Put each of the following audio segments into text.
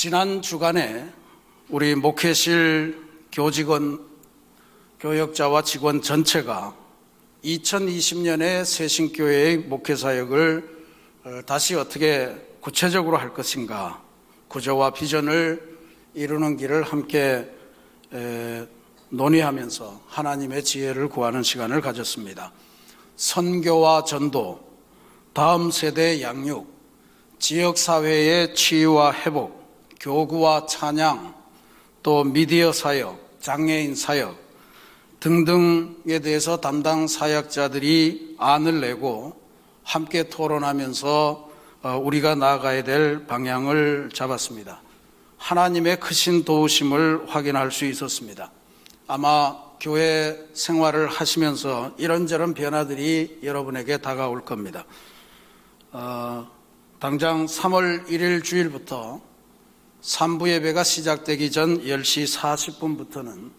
지난 주간에 우리 목회실 교직원, 교역자와 직원 전체가 2020년에 새신교회의 목회사역을 다시 어떻게 구체적으로 할 것인가, 구조와 비전을 이루는 길을 함께 논의하면서 하나님의 지혜를 구하는 시간을 가졌습니다. 선교와 전도, 다음 세대 양육, 지역사회의 치유와 회복, 교구와 찬양, 또 미디어 사역, 장애인 사역 등등에 대해서 담당 사역자들이 안을 내고 함께 토론하면서 우리가 나아가야 될 방향을 잡았습니다. 하나님의 크신 도우심을 확인할 수 있었습니다. 아마 교회 생활을 하시면서 이런저런 변화들이 여러분에게 다가올 겁니다. 당장 3월 1일 주일부터 3부 예배가 시작되기 전 10시 40분부터는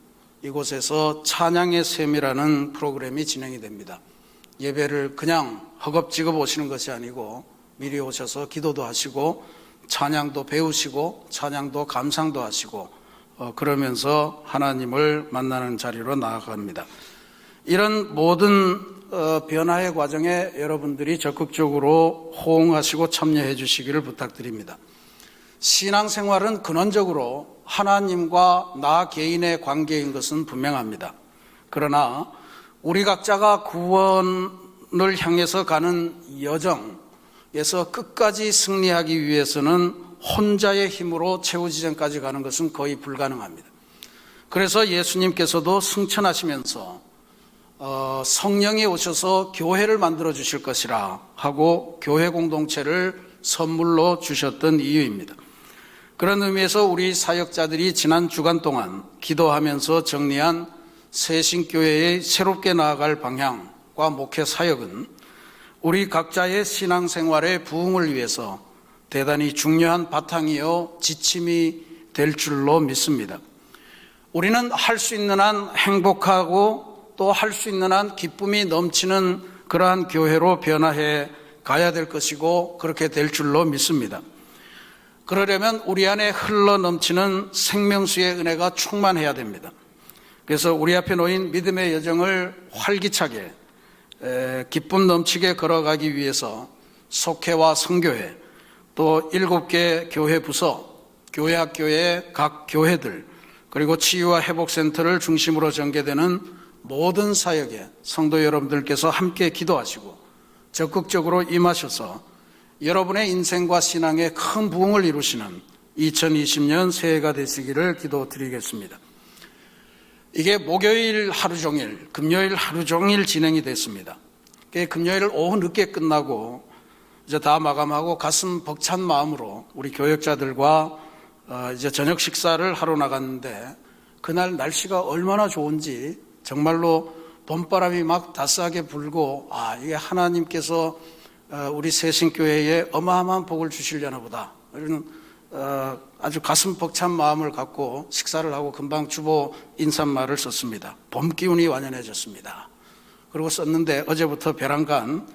이곳에서 찬양의 셈이라는 프로그램이 진행이 됩니다. 예배를 그냥 허겁지겁 오시는 것이 아니고 미리 오셔서 기도도 하시고 찬양도 배우시고 찬양도 감상도 하시고 그러면서 하나님을 만나는 자리로 나아갑니다. 이런 모든 변화의 과정에 여러분들이 적극적으로 호응하시고 참여해 주시기를 부탁드립니다. 신앙생활은 근원적으로 하나님과 나 개인의 관계인 것은 분명합니다. 그러나 우리 각자가 구원을 향해서 가는 여정에서 끝까지 승리하기 위해서는 혼자의 힘으로 최후지점까지 가는 것은 거의 불가능합니다. 그래서 예수님께서도 승천하시면서 성령이 오셔서 교회를 만들어 주실 것이라 하고 교회 공동체를 선물로 주셨던 이유입니다. 그런 의미에서 우리 사역자들이 지난 주간 동안 기도하면서 정리한 새신교회의 새롭게 나아갈 방향과 목회 사역은 우리 각자의 신앙생활의 부흥을 위해서 대단히 중요한 바탕이요 지침이 될 줄로 믿습니다. 우리는 할 수 있는 한 행복하고 또 할 수 있는 한 기쁨이 넘치는 그러한 교회로 변화해 가야 될 것이고 그렇게 될 줄로 믿습니다. 그러려면 우리 안에 흘러 넘치는 생명수의 은혜가 충만해야 됩니다. 그래서 우리 앞에 놓인 믿음의 여정을 활기차게 기쁨 넘치게 걸어가기 위해서 속회와 선교회 또 7개 교회 부서, 교회학교의 각 교회들 그리고 치유와 회복센터를 중심으로 전개되는 모든 사역에 성도 여러분들께서 함께 기도하시고 적극적으로 임하셔서 여러분의 인생과 신앙에 큰 부흥을 이루시는 2020년 새해가 되시기를 기도드리겠습니다. 이게 목요일 하루 종일, 금요일 하루 종일 진행이 됐습니다. 금요일 오후 늦게 끝나고 이제 다 마감하고 가슴 벅찬 마음으로 우리 교역자들과 이제 저녁 식사를 하러 나갔는데 그날 날씨가 얼마나 좋은지 정말로 봄바람이 막 따스하게 불고 이게 하나님께서 우리 새신교회에 어마어마한 복을 주시려나 보다 이런 아주 가슴 벅찬 마음을 갖고 식사를 하고 금방 주보 인사말을 썼습니다. 봄 기운이 완연해졌습니다. 그리고 썼는데 어제부터 벼랑간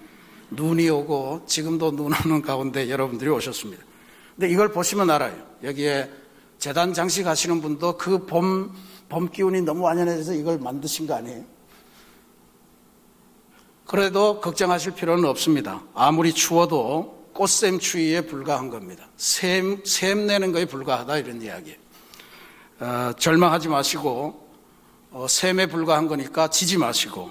눈이 오고 지금도 눈 오는 가운데 여러분들이 오셨습니다. 근데 이걸 보시면 알아요. 여기에 재단 장식하시는 분도 그 봄 기운이 너무 완연해져서 이걸 만드신 거 아니에요? 그래도 걱정하실 필요는 없습니다. 아무리 추워도 꽃샘 추위에 불과한 겁니다. 샘 내는 거에 불과하다 이런 이야기예요. 절망하지 마시고 샘에 불과한 거니까 지지 마시고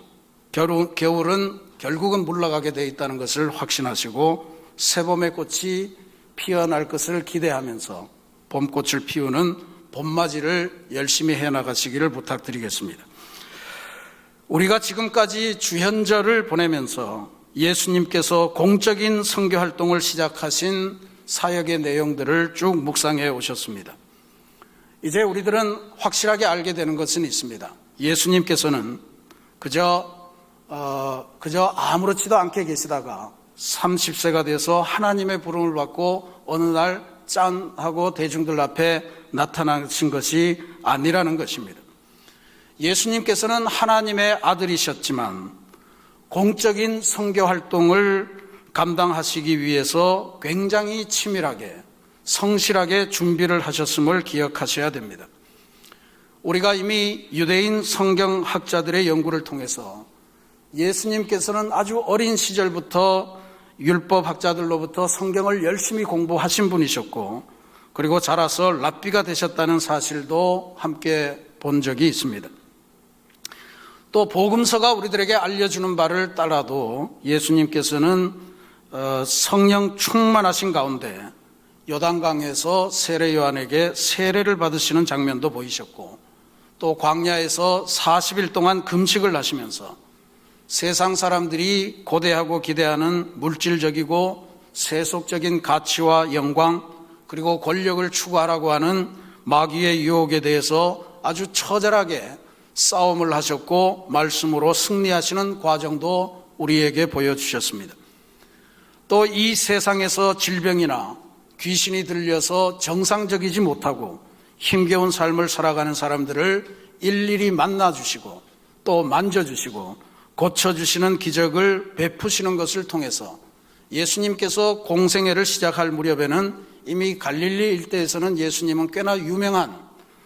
겨울은 결국은 물러가게 되어 있다는 것을 확신하시고 새봄의 꽃이 피어날 것을 기대하면서 봄꽃을 피우는 봄맞이를 열심히 해나가시기를 부탁드리겠습니다. 우리가 지금까지 주현절을 보내면서 예수님께서 공적인 선교 활동을 시작하신 사역의 내용들을 쭉 묵상해 오셨습니다. 이제 우리들은 확실하게 알게 되는 것은 있습니다. 예수님께서는 그저 아무렇지도 않게 계시다가 30세가 돼서 하나님의 부름을 받고 어느 날 짠 하고 대중들 앞에 나타나신 것이 아니라는 것입니다. 예수님께서는 하나님의 아들이셨지만 공적인 선교 활동을 감당하시기 위해서 굉장히 치밀하게 성실하게 준비를 하셨음을 기억하셔야 됩니다. 우리가 이미 유대인 성경학자들의 연구를 통해서 예수님께서는 아주 어린 시절부터 율법학자들로부터 성경을 열심히 공부하신 분이셨고, 그리고 자라서 랍비가 되셨다는 사실도 함께 본 적이 있습니다. 또 복음서가 우리들에게 알려주는 바를 따라도 예수님께서는 성령 충만하신 가운데 요단강에서 세례 요한에게 세례를 받으시는 장면도 보이셨고, 또 광야에서 40일 동안 금식을 하시면서 세상 사람들이 고대하고 기대하는 물질적이고 세속적인 가치와 영광, 그리고 권력을 추구하라고 하는 마귀의 유혹에 대해서 아주 처절하게 싸움을 하셨고 말씀으로 승리하시는 과정도 우리에게 보여주셨습니다. 또 이 세상에서 질병이나 귀신이 들려서 정상적이지 못하고 힘겨운 삶을 살아가는 사람들을 일일이 만나주시고 또 만져주시고 고쳐주시는 기적을 베푸시는 것을 통해서 예수님께서 공생애를 시작할 무렵에는 이미 갈릴리 일대에서는 예수님은 꽤나 유명한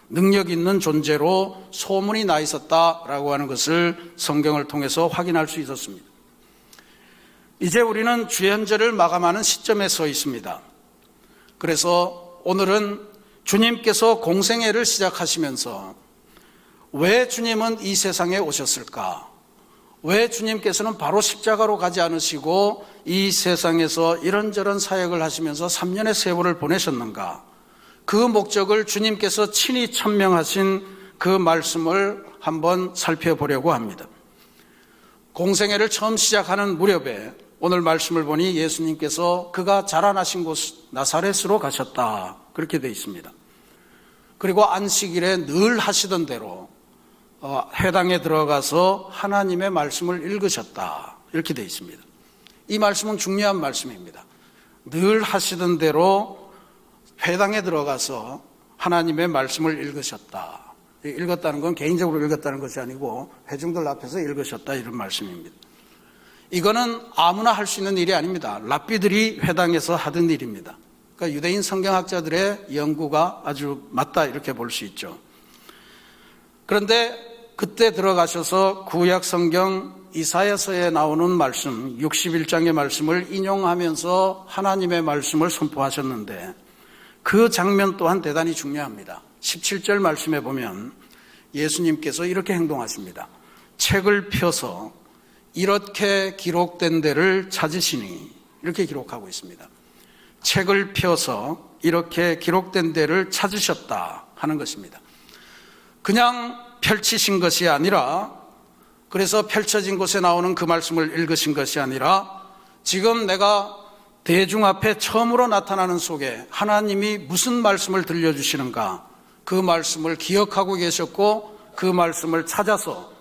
능력 있는 존재로 소문이 나 있었다라고 하는 것을 성경을 통해서 확인할 수 있었습니다. 이제 우리는 주연절을 마감하는 시점에 서 있습니다. 그래서 오늘은 주님께서 공생애를 시작하시면서 왜 주님은 이 세상에 오셨을까? 왜 주님께서는 바로 십자가로 가지 않으시고 이 세상에서 이런저런 사역을 하시면서 3년의 세월을 보내셨는가? 그 목적을 주님께서 친히 천명하신 그 말씀을 한번 살펴보려고 합니다. 공생애를 처음 시작하는 무렵에 오늘 말씀을 보니 예수님께서 그가 자라나신 곳 나사렛으로 가셨다, 그렇게 되어 있습니다. 그리고 안식일에 늘 하시던 대로 회당에 들어가서 하나님의 말씀을 읽으셨다, 이렇게 되어 있습니다. 이 말씀은 중요한 말씀입니다. 늘 하시던 대로 회당에 들어가서 하나님의 말씀을 읽으셨다. 읽었다는 건 개인적으로 읽었다는 것이 아니고 회중들 앞에서 읽으셨다, 이런 말씀입니다. 이거는 아무나 할 수 있는 일이 아닙니다. 랍비들이 회당에서 하던 일입니다. 그러니까 유대인 성경학자들의 연구가 아주 맞다, 이렇게 볼 수 있죠. 그런데 그때 들어가셔서 구약 성경 이사야서에 나오는 말씀 61장의 말씀을 인용하면서 하나님의 말씀을 선포하셨는데 그 장면 또한 대단히 중요합니다. 17절 말씀에 보면 예수님께서 이렇게 행동하십니다. 책을 펴서 이렇게 기록된 데를 찾으시니, 이렇게 기록하고 있습니다. 책을 펴서 이렇게 기록된 데를 찾으셨다 하는 것입니다. 그냥 펼치신 것이 아니라, 그래서 펼쳐진 곳에 나오는 그 말씀을 읽으신 것이 아니라 지금 내가 대중 앞에 처음으로 나타나는 속에 하나님이 무슨 말씀을 들려주시는가, 그 말씀을 기억하고 계셨고 그 말씀을 찾아서,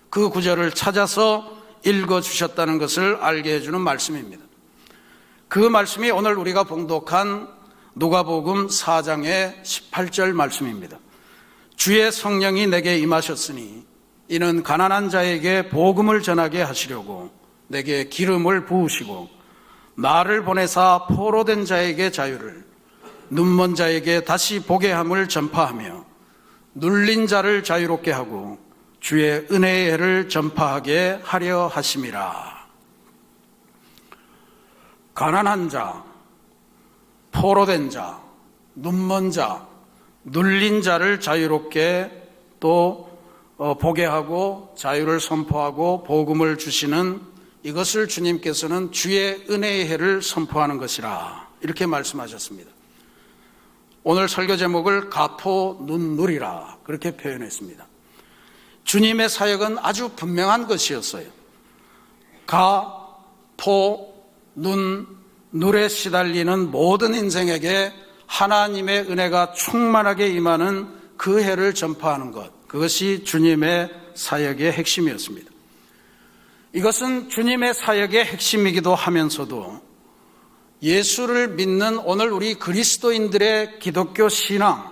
그 구절을 찾아서 읽어주셨다는 것을 알게 해주는 말씀입니다. 그 말씀이 오늘 우리가 봉독한 누가복음 4장의 18절 말씀입니다. 주의 성령이 내게 임하셨으니 이는 가난한 자에게 복음을 전하게 하시려고 내게 기름을 부으시고 나를 보내사 포로된 자에게 자유를, 눈먼 자에게 다시 보게 함을 전파하며 눌린 자를 자유롭게 하고 주의 은혜의 해를 전파하게 하려 하심이라. 가난한 자, 포로된 자, 눈먼 자, 눌린 자를 자유롭게 또 보게 하고 자유를 선포하고 복음을 주시는, 이것을 주님께서는 주의 은혜의 해를 선포하는 것이라, 이렇게 말씀하셨습니다. 오늘 설교 제목을 가포 눈 누리라, 그렇게 표현했습니다. 주님의 사역은 아주 분명한 것이었어요. 가, 포, 눈, 눌에 시달리는 모든 인생에게 하나님의 은혜가 충만하게 임하는 그 해를 전파하는 것, 그것이 주님의 사역의 핵심이었습니다. 이것은 주님의 사역의 핵심이기도 하면서도 예수를 믿는 오늘 우리 그리스도인들의 기독교 신앙,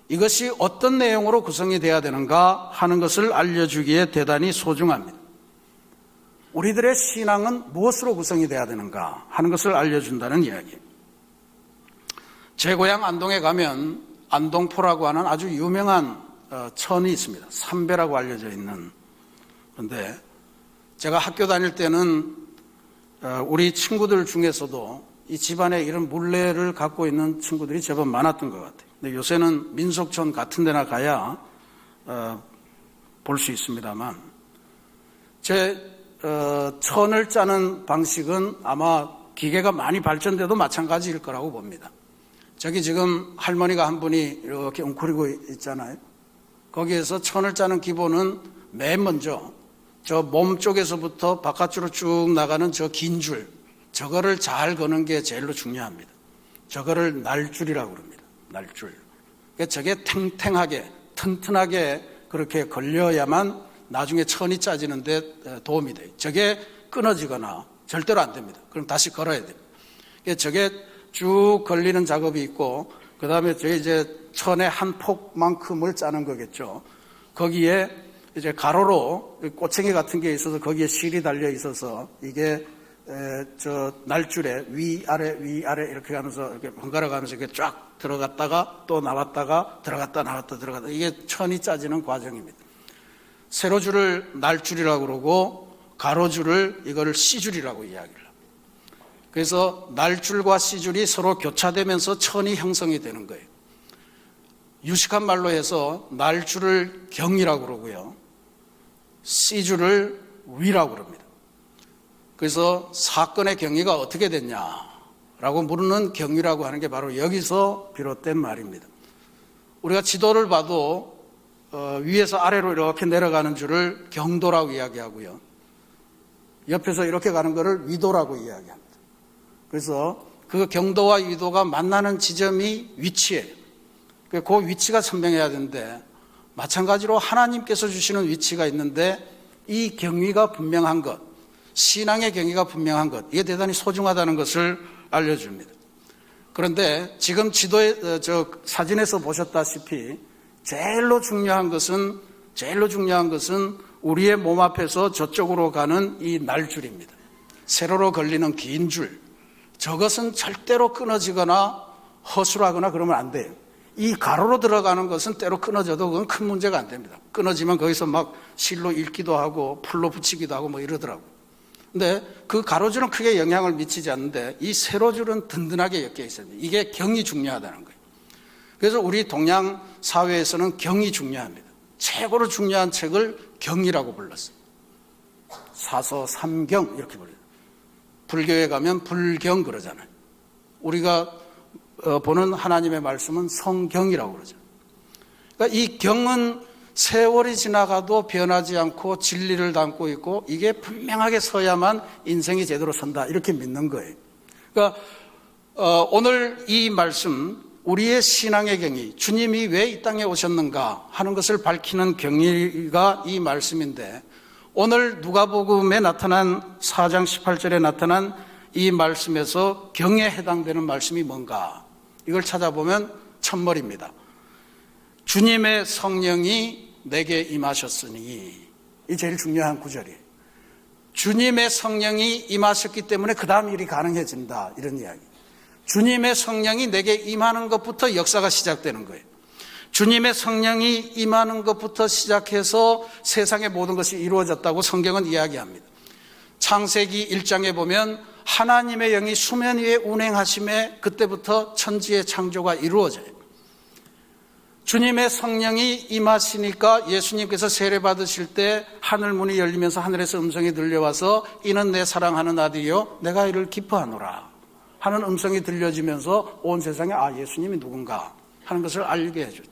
이것이 어떤 내용으로 구성이 되어야 되는가 하는 것을 알려주기에 대단히 소중합니다. 우리들의 신앙은 무엇으로 구성이 되어야 되는가 하는 것을 알려준다는 이야기입니다. 제 고향 안동에 가면 안동포라고 하는 아주 유명한 천이 있습니다. 삼배라고 알려져 있는. 그런데 제가 학교 다닐 때는 우리 친구들 중에서도 이 집안에 이런 물레를 갖고 있는 친구들이 제법 많았던 것 같아요. 근데 요새는 민속촌 같은 데나 가야 볼 수 있습니다만, 제 천을 짜는 방식은 아마 기계가 많이 발전돼도 마찬가지일 거라고 봅니다. 저기 지금 할머니가 한 분이 이렇게 웅크리고 있잖아요. 거기에서 천을 짜는 기본은 맨 먼저 저 몸 쪽에서부터 바깥으로 쭉 나가는 저 긴 줄, 저거를 잘 거는 게 제일로 중요합니다. 저거를 날줄이라고 그럽니다. 날줄. 그러니까 저게 탱탱하게, 튼튼하게 그렇게 걸려야만 나중에 천이 짜지는데 도움이 돼요. 저게 끊어지거나 절대로 안 됩니다. 그럼 다시 걸어야 됩니다. 그러니까 저게 쭉 걸리는 작업이 있고, 그 다음에 저게 이제 천의 한 폭만큼을 짜는 거겠죠. 거기에 이제 가로로 꼬챙이 같은 게 있어서 거기에 실이 달려 있어서 이게 저 날줄에 위아래 이렇게 가면서 이렇게 번갈아 가면서 이렇게 쫙 들어갔다가 또 나왔다가 들어갔다 나왔다 들어갔다, 이게 천이 짜지는 과정입니다. 세로줄을 날줄이라고 그러고 가로줄을 이거를 씨줄이라고 이야기를 합니다. 그래서 날줄과 씨줄이 서로 교차되면서 천이 형성이 되는 거예요. 유식한 말로 해서 날줄을 경이라고 그러고요, 씨줄을 위라고 그럽니다. 그래서 사건의 경위가 어떻게 됐냐라고 물는 경위라고 하는 게 바로 여기서 비롯된 말입니다. 우리가 지도를 봐도 위에서 아래로 이렇게 내려가는 줄을 경도라고 이야기하고요, 옆에서 이렇게 가는 것을 위도라고 이야기합니다. 그래서 그 경도와 위도가 만나는 지점이 위치예요. 그 위치가 선명해야 되는데, 마찬가지로 하나님께서 주시는 위치가 있는데 이 경위가 분명한 것, 신앙의 경위가 분명한 것, 이게 대단히 소중하다는 것을 알려줍니다. 그런데 지금 지도에 저 사진에서 보셨다시피 제일로 중요한 것은 우리의 몸 앞에서 저쪽으로 가는 이 날줄입니다. 세로로 걸리는 긴 줄, 저것은 절대로 끊어지거나 허술하거나 그러면 안 돼요. 이 가로로 들어가는 것은 때로 끊어져도 그건 큰 문제가 안 됩니다. 끊어지면 거기서 막 실로 읽기도 하고 풀로 붙이기도 하고 뭐 이러더라고요. 근데 그 가로줄은 크게 영향을 미치지 않는데 이 세로줄은 든든하게 엮여 있습니다. 이게 경이 중요하다는 거예요. 그래서 우리 동양 사회에서는 경이 중요합니다. 최고로 중요한 책을 경이라고 불렀어요. 사서 삼경 이렇게 불러요. 불교에 가면 불경 그러잖아요. 우리가 보는 하나님의 말씀은 성경이라고 그러죠. 그러니까 이 경은 세월이 지나가도 변하지 않고 진리를 담고 있고, 이게 분명하게 서야만 인생이 제대로 선다, 이렇게 믿는 거예요. 그러니까 오늘 이 말씀, 우리의 신앙의 경위, 주님이 왜 이 땅에 오셨는가 하는 것을 밝히는 경위가 이 말씀인데, 오늘 누가복음에 나타난 4장 18절에 나타난 이 말씀에서 경에 해당되는 말씀이 뭔가, 이걸 찾아보면 첫머리입니다. 주님의 성령이 내게 임하셨으니, 이 제일 중요한 구절이에요. 주님의 성령이 임하셨기 때문에 그 다음 일이 가능해진다, 이런 이야기. 주님의 성령이 내게 임하는 것부터 역사가 시작되는 거예요. 주님의 성령이 임하는 것부터 시작해서 세상의 모든 것이 이루어졌다고 성경은 이야기합니다. 창세기 1장에 보면 하나님의 영이 수면 위에 운행하심에 그때부터 천지의 창조가 이루어져요. 주님의 성령이 임하시니까 예수님께서 세례 받으실 때 하늘 문이 열리면서 하늘에서 음성이 들려와서 이는 내 사랑하는 아들이요 내가 이를 기뻐하노라 하는 음성이 들려지면서 온 세상에 예수님이 누군가 하는 것을 알게 해줬다.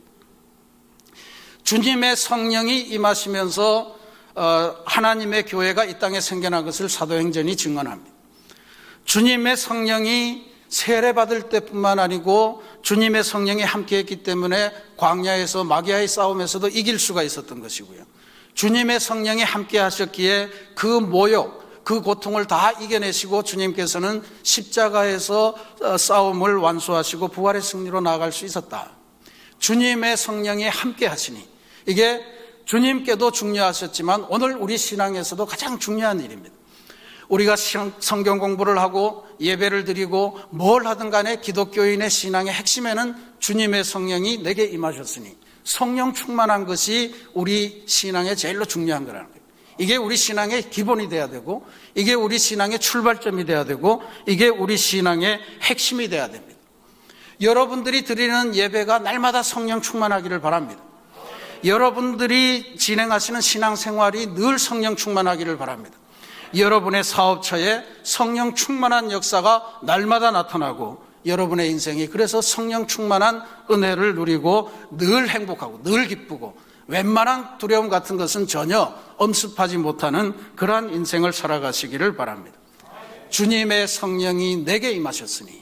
주님의 성령이 임하시면서 하나님의 교회가 이 땅에 생겨난 것을 사도행전이 증언합니다. 주님의 성령이 세례받을 때뿐만 아니고 주님의 성령이 함께했기 때문에 광야에서 마귀와의 싸움에서도 이길 수가 있었던 것이고요. 주님의 성령이 함께하셨기에 그 모욕, 그 고통을 다 이겨내시고 주님께서는 십자가에서 싸움을 완수하시고 부활의 승리로 나아갈 수 있었다. 주님의 성령이 함께하시니, 이게 주님께도 중요하셨지만 오늘 우리 신앙에서도 가장 중요한 일입니다. 우리가 성경 공부를 하고 예배를 드리고 뭘 하든 간에 기독교인의 신앙의 핵심에는 주님의 성령이 내게 임하셨으니, 성령 충만한 것이 우리 신앙의 제일로 중요한 거라는 거예요. 이게 우리 신앙의 기본이 돼야 되고, 이게 우리 신앙의 출발점이 돼야 되고, 이게 우리 신앙의 핵심이 돼야 됩니다. 여러분들이 드리는 예배가 날마다 성령 충만하기를 바랍니다. 여러분들이 진행하시는 신앙생활이 늘 성령 충만하기를 바랍니다. 여러분의 사업처에 성령 충만한 역사가 날마다 나타나고, 여러분의 인생이 그래서 성령 충만한 은혜를 누리고 늘 행복하고 늘 기쁘고 웬만한 두려움 같은 것은 전혀 엄습하지 못하는 그러한 인생을 살아가시기를 바랍니다. 주님의 성령이 내게 임하셨으니,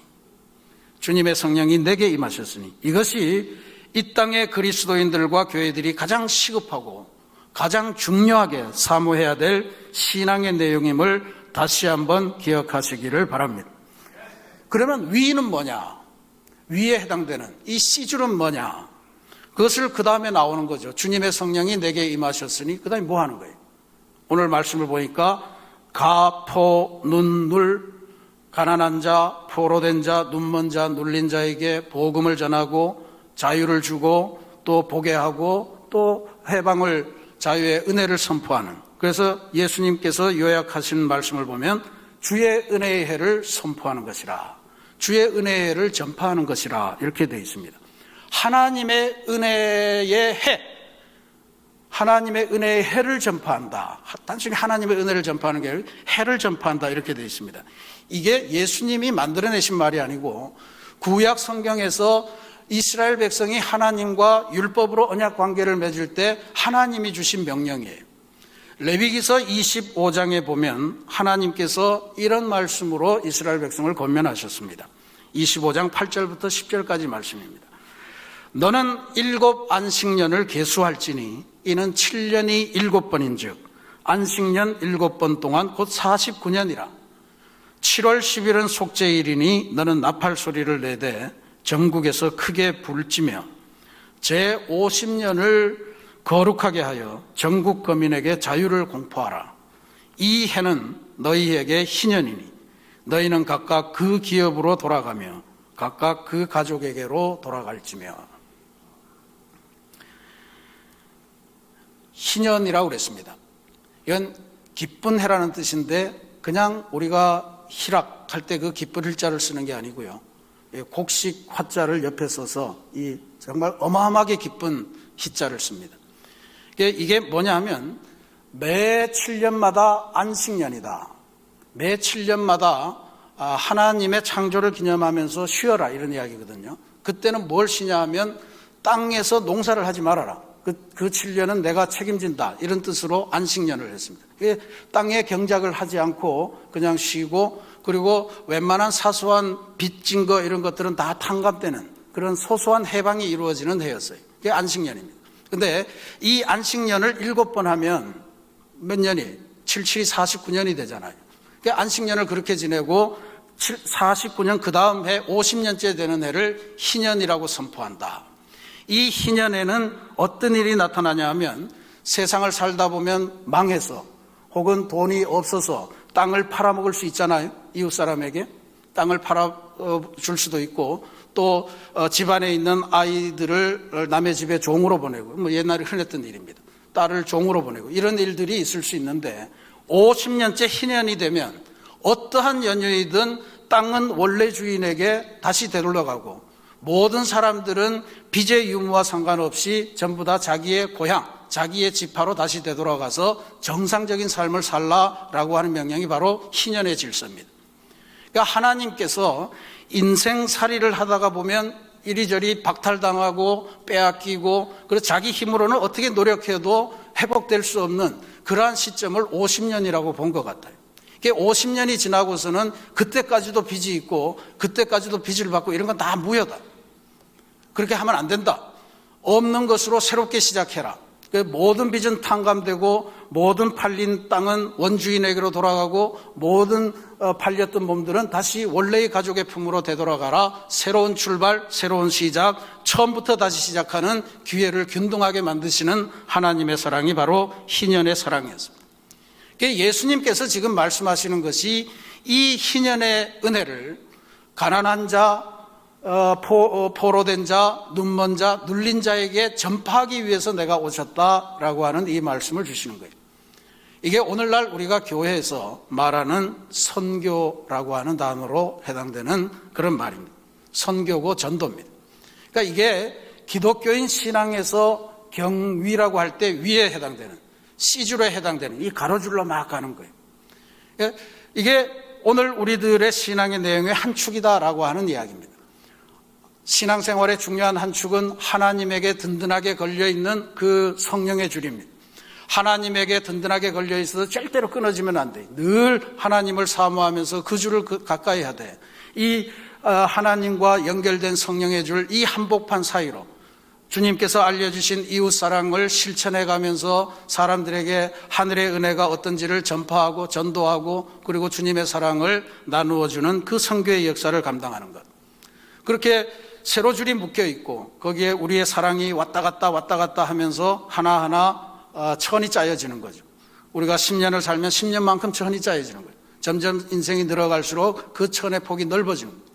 주님의 성령이 내게 임하셨으니, 이것이 이 땅의 그리스도인들과 교회들이 가장 시급하고 가장 중요하게 사모해야 될 신앙의 내용임을 다시 한번 기억하시기를 바랍니다. 그러면 위는 뭐냐? 위에 해당되는 이 C줄은 뭐냐? 그것을 그 다음에 나오는 거죠. 주님의 성령이 내게 임하셨으니 그 다음에 뭐 하는 거예요? 오늘 말씀을 보니까 가, 포, 눈, 눌, 가난한 자, 포로된 자, 눈먼 자, 눌린 자에게 복음을 전하고 자유를 주고 또 보게 하고 또 해방을, 자유의 은혜를 선포하는, 그래서 예수님께서 요약하신 말씀을 보면 주의 은혜의 해를 선포하는 것이라, 주의 은혜의 해를 전파하는 것이라 이렇게 되어 있습니다. 하나님의 은혜의 해, 하나님의 은혜의 해를 전파한다. 단순히 하나님의 은혜를 전파하는 게 아니라 해를 전파한다 이렇게 되어 있습니다. 이게 예수님이 만들어내신 말이 아니고 구약 성경에서 이스라엘 백성이 하나님과 율법으로 언약 관계를 맺을 때 하나님이 주신 명령이에요. 레위기서 25장에 보면 하나님께서 이런 말씀으로 이스라엘 백성을 권면하셨습니다. 25장 8절부터 10절까지 말씀입니다. 너는 7 안식년을 계수할지니 이는 7년이 7번인즉 안식년 7번 동안 곧 49년이라. 7월 10일은 속죄일이니 너는 나팔 소리를 내되 전국에서 크게 불지며 제50년을 거룩하게 하여 전국 거민에게 자유를 공포하라. 이 해는 너희에게 희년이니 너희는 각각 그 기업으로 돌아가며 각각 그 가족에게로 돌아갈지며. 희년이라고 그랬습니다. 이건 기쁜 해라는 뜻인데 그냥 우리가 희락할 때 그 기쁜 일자를 쓰는 게 아니고요, 곡식 화자를 옆에 써서 이 정말 어마어마하게 기쁜 희자를 씁니다. 이게 뭐냐 하면 매 7년마다 안식년이다. 매 7년마다 하나님의 창조를 기념하면서 쉬어라 이런 이야기거든요. 그때는 뭘 쉬냐 하면 땅에서 농사를 하지 말아라. 그 7년은 내가 책임진다 이런 뜻으로 안식년을 했습니다. 땅에 경작을 하지 않고 그냥 쉬고, 그리고 웬만한 사소한 빚진 거 이런 것들은 다 탕감되는 그런 소소한 해방이 이루어지는 해였어요. 그게 안식년입니다. 근데 이 안식년을 7번 하면 몇 년이? 7, 7이 49년이 되잖아요. 그러니까 안식년을 그렇게 지내고 49년 그 다음 해 50년째 되는 해를 희년이라고 선포한다. 이 희년에는 어떤 일이 나타나냐 하면 세상을 살다 보면 망해서 혹은 돈이 없어서 땅을 팔아먹을 수 있잖아요. 이웃 사람에게 땅을 팔아줄 수도 있고, 또 집안에 있는 아이들을 남의 집에 종으로 보내고, 뭐 옛날에 흔했던 일입니다. 딸을 종으로 보내고 이런 일들이 있을 수 있는데 50년째 희년이 되면 어떠한 연유이든 땅은 원래 주인에게 다시 되돌아가고, 모든 사람들은 빚의 유무와 상관없이 전부 다 자기의 고향, 자기의 지파로 다시 되돌아가서 정상적인 삶을 살라라고 하는 명령이 바로 희년의 질서입니다. 그러니까 하나님께서 인생살이를 하다가 보면 이리저리 박탈당하고 빼앗기고, 그래서 자기 힘으로는 어떻게 노력해도 회복될 수 없는 그러한 시점을 50년이라고 본 것 같아요. 50년이 지나고서는 그때까지도 빚이 있고 그때까지도 빚을 받고 이런 건 다 무효다. 그렇게 하면 안 된다. 없는 것으로 새롭게 시작해라. 모든 빚은 탕감되고 모든 팔린 땅은 원주인에게로 돌아가고 모든 팔렸던 몸들은 다시 원래의 가족의 품으로 되돌아가라. 새로운 출발, 새로운 시작, 처음부터 다시 시작하는 기회를 균등하게 만드시는 하나님의 사랑이 바로 희년의 사랑이었습니다. 예수님께서 지금 말씀하시는 것이 이 희년의 은혜를 가난한 자, 포로된 자, 눈먼 자, 눌린 자에게 전파하기 위해서 내가 오셨다라고 하는 이 말씀을 주시는 거예요. 이게 오늘날 우리가 교회에서 말하는 선교라고 하는 단어로 해당되는 그런 말입니다. 선교고 전도입니다. 그러니까 이게 기독교인 신앙에서 경위라고 할 때 위에 해당되는, C줄에 해당되는 이 가로줄로 막 가는 거예요. 이게 오늘 우리들의 신앙의 내용의 한 축이다라고 하는 이야기입니다. 신앙생활의 중요한 한 축은 하나님에게 든든하게 걸려있는 그 성령의 줄입니다. 하나님에게 든든하게 걸려있어서 절대로 끊어지면 안 돼. 늘 하나님을 사모하면서 그 줄을 가까이 하되, 이 하나님과 연결된 성령의 줄, 이 한복판 사이로 주님께서 알려주신 이웃사랑을 실천해가면서 사람들에게 하늘의 은혜가 어떤지를 전파하고 전도하고, 그리고 주님의 사랑을 나누어주는 그 선교의 역사를 감당하는 것. 그렇게 세로줄이 묶여있고 거기에 우리의 사랑이 왔다 갔다 하면서 하나하나 천이 짜여지는 거죠. 우리가 10년을 살면 10년만큼 천이 짜여지는 거예요. 점점 인생이 늘어갈수록 그 천의 폭이 넓어지는 거예요.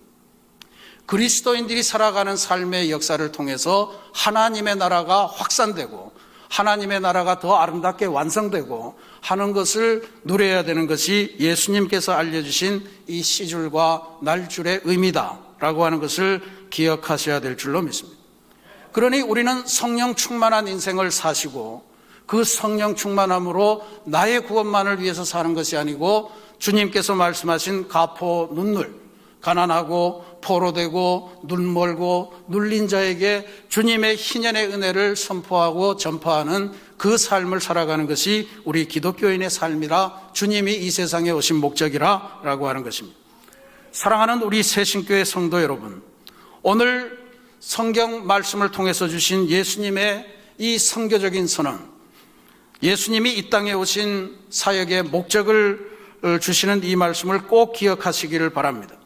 그리스도인들이 살아가는 삶의 역사를 통해서 하나님의 나라가 확산되고 하나님의 나라가 더 아름답게 완성되고 하는 것을 누려야 되는 것이 예수님께서 알려주신 이 C줄과 날줄의 의미다라고 하는 것을 기억하셔야 될 줄로 믿습니다. 그러니 우리는 성령 충만한 인생을 사시고 그 성령 충만함으로 나의 구원만을 위해서 사는 것이 아니고 주님께서 말씀하신 가포 눈물, 가난하고 포로되고 눈멀고 눌린 자에게 주님의 희년의 은혜를 선포하고 전파하는 그 삶을 살아가는 것이 우리 기독교인의 삶이라, 주님이 이 세상에 오신 목적이라고 하는 것입니다. 사랑하는 우리 새신교회 성도 여러분, 오늘 성경 말씀을 통해서 주신 예수님의 이 선교적인 선언, 예수님이 이 땅에 오신 사역의 목적을 주시는 이 말씀을 꼭 기억하시기를 바랍니다.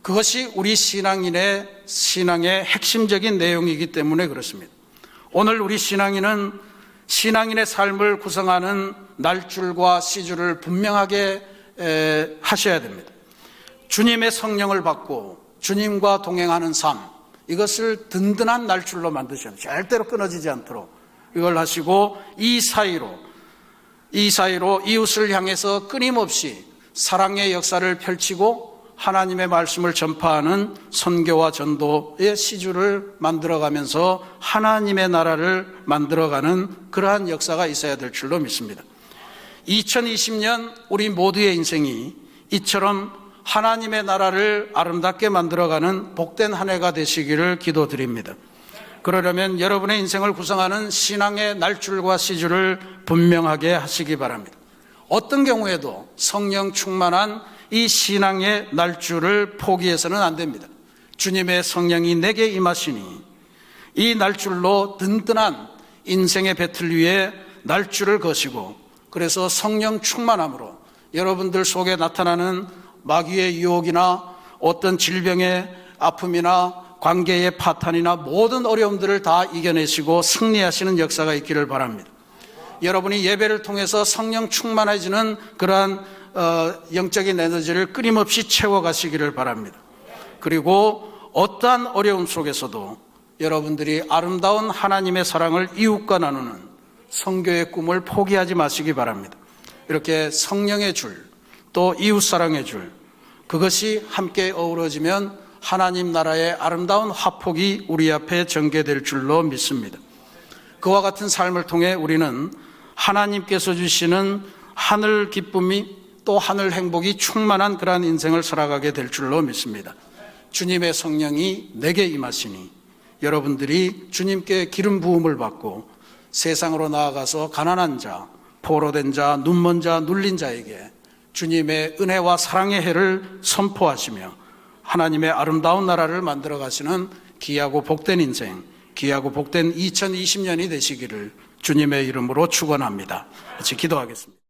그것이 우리 신앙인의 신앙의 핵심적인 내용이기 때문에 그렇습니다. 오늘 우리 신앙인은 신앙인의 삶을 구성하는 날줄과 C줄을 분명하게 하셔야 됩니다. 주님의 성령을 받고 주님과 동행하는 삶, 이것을 든든한 날줄로 만드셔야 돼요. 절대로 끊어지지 않도록 이걸 하시고, 이 사이로 이웃을 향해서 끊임없이 사랑의 역사를 펼치고 하나님의 말씀을 전파하는 선교와 전도의 C줄을 만들어가면서 하나님의 나라를 만들어가는 그러한 역사가 있어야 될 줄로 믿습니다. 2020년 우리 모두의 인생이 이처럼 하나님의 나라를 아름답게 만들어가는 복된 한 해가 되시기를 기도드립니다. 그러려면 여러분의 인생을 구성하는 신앙의 날줄과 C줄을 분명하게 하시기 바랍니다. 어떤 경우에도 성령 충만한 이 신앙의 날줄을 포기해서는 안 됩니다. 주님의 성령이 내게 임하시니 이 날줄로 든든한 인생의 배틀 위에 날줄을 거시고, 그래서 성령 충만함으로 여러분들 속에 나타나는 마귀의 유혹이나 어떤 질병의 아픔이나 관계의 파탄이나 모든 어려움들을 다 이겨내시고 승리하시는 역사가 있기를 바랍니다. 여러분이 예배를 통해서 성령 충만해지는 그러한 영적인 에너지를 끊임없이 채워가시기를 바랍니다. 그리고 어떠한 어려움 속에서도 여러분들이 아름다운 하나님의 사랑을 이웃과 나누는 선교의 꿈을 포기하지 마시기 바랍니다. 이렇게 성령의 줄, 또 이웃사랑의 줄, 그것이 함께 어우러지면 하나님 나라의 아름다운 화폭이 우리 앞에 전개될 줄로 믿습니다. 그와 같은 삶을 통해 우리는 하나님께서 주시는 하늘 기쁨이 또 하늘 행복이 충만한 그러한 인생을 살아가게 될 줄로 믿습니다. 주님의 성령이 내게 임하시니 여러분들이 주님께 기름 부음을 받고 세상으로 나아가서 가난한 자, 포로된 자, 눈먼 자, 눌린 자에게 주님의 은혜와 사랑의 해를 선포하시며 하나님의 아름다운 나라를 만들어 가시는 귀하고 복된 인생, 귀하고 복된 2020년이 되시기를 주님의 이름으로 축원합니다. 같이 기도하겠습니다.